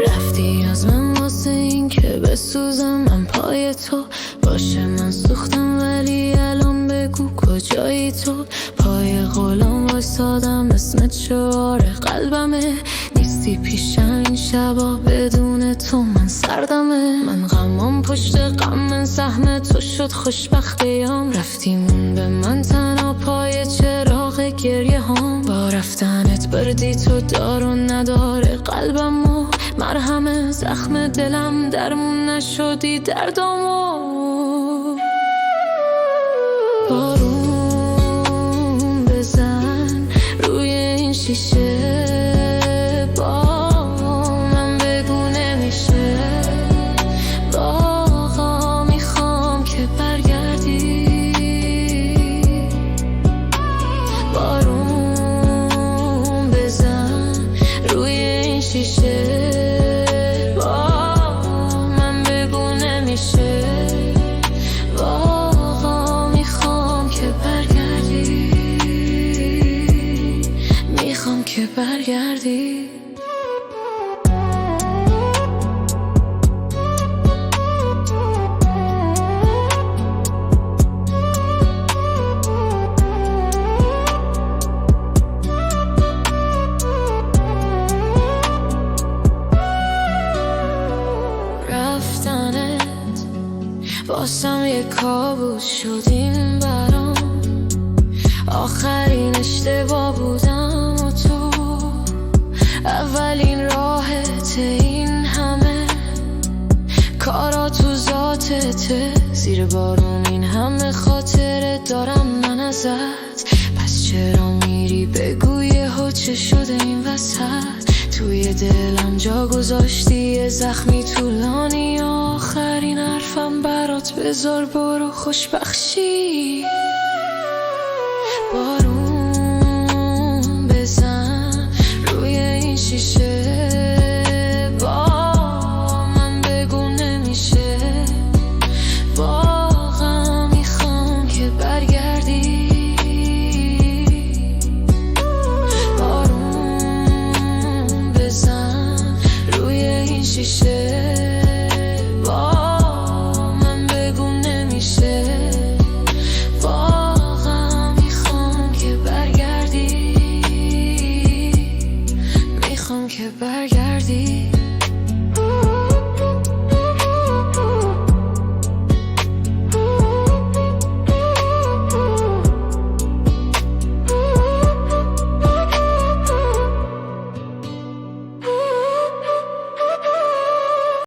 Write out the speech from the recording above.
رفتی از من واسه این که بسوزم من پای تو. باشه من سوختم ولی الان بگو کجایی تو. پای غلام وایسادم اسمت شعار قلبمه. نیستی پیشم این شبا بدون تو من سردمه. من غمام پشت غم من سهم تو شد خوشبختیام. رفتی مون به من تنها پای چراغ گریه هم. با رفتنت بردی تو دار و نداره قلبمو. مرهم زخم دلم درمون نشدی دردامو. بارون بزن روی این شیشه با من بگو نمیشه. باقا میخوام که برگردی. بارون بزن روی این شیشه که برگردی. رفتنت واسم یه کابوس شد این برام. آخرین اشتباه بودم و تو اولین راهت. این همه کارا تو ذاتته. زیر بارون این همه خاطره دارم من ازت. پس چرا میری بگو یهو چه شده این وسط. توی دلم جا گذاشتی زخمی طولانی. آخرین حرفم برات بذار برو خوشبخشی. بارون بزن روی این شیشه با من بگو نمیشه. واقعا میخوام که برگردی. بارون بزن روی این شیشه با من بگو نمیشه. که برگردی.